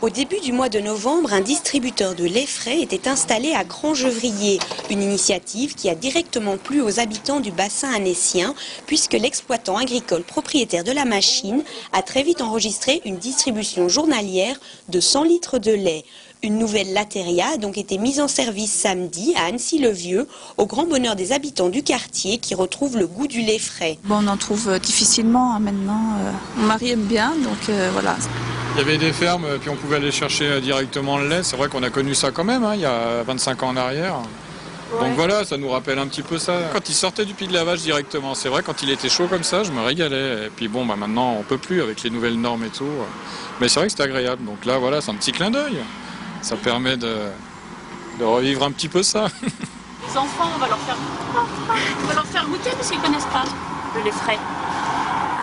Au début du mois de novembre, un distributeur de lait frais était installé à Grand-Gevrier, une initiative qui a directement plu aux habitants du bassin annécien, puisque l'exploitant agricole propriétaire de la machine a très vite enregistré une distribution journalière de 100 litres de lait. Une nouvelle lateria a donc été mise en service samedi à Annecy-le-Vieux, au grand bonheur des habitants du quartier qui retrouvent le goût du lait frais. Bon, on en trouve difficilement maintenant. Mon mari aime bien, donc voilà. Il y avait des fermes, puis on pouvait aller chercher directement le lait. C'est vrai qu'on a connu ça quand même, il y a 25 ans en arrière. Ouais. Donc voilà, ça nous rappelle un petit peu ça. Quand il sortait du pied de la vache directement, c'est vrai, quand il était chaud comme ça, je me régalais. Et puis bon, maintenant, on peut plus avec les nouvelles normes et tout. Mais c'est vrai que c'était agréable. Donc là, voilà, c'est un petit clin d'œil. Ça permet de revivre un petit peu ça. Les enfants, on va leur faire goûter parce qu'ils ne connaissent pas le lait frais.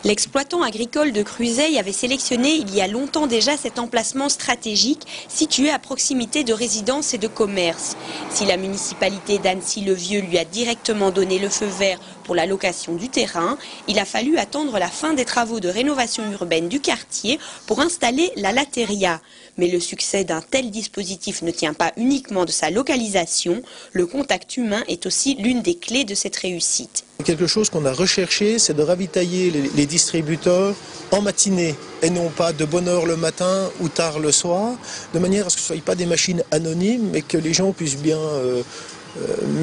L'exploitant agricole de Cruseilles avait sélectionné il y a longtemps déjà cet emplacement stratégique situé à proximité de résidences et de commerces. Si la municipalité d'Annecy-le-Vieux lui a directement donné le feu vert pour la location du terrain, il a fallu attendre la fin des travaux de rénovation urbaine du quartier pour installer la lateria. Mais le succès d'un tel dispositif ne tient pas uniquement de sa localisation, le contact humain est aussi l'une des clés de cette réussite. Quelque chose qu'on a recherché, c'est de ravitailler les distributeurs en matinée et non pas de bonne heure le matin ou tard le soir, de manière à ce que ce ne soient pas des machines anonymes, mais que les gens puissent bien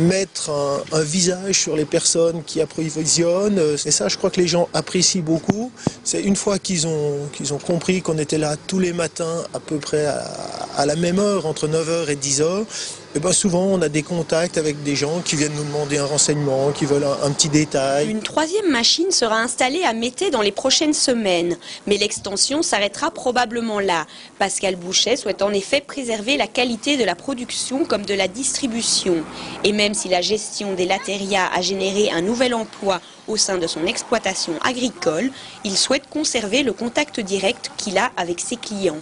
mettre un visage sur les personnes qui approvisionnent. Et ça, je crois que les gens apprécient beaucoup. C'est une fois qu'ils ont compris qu'on était là tous les matins à peu près à la même heure, entre 9h et 10h, et ben souvent on a des contacts avec des gens qui viennent nous demander un renseignement, qui veulent un petit détail. Une troisième machine sera installée à Mété dans les prochaines semaines. Mais l'extension s'arrêtera probablement là. Pascal Bouchet souhaite en effet préserver la qualité de la production comme de la distribution. Et même si la gestion des laterias a généré un nouvel emploi au sein de son exploitation agricole, il souhaite conserver le contact direct qu'il a avec ses clients.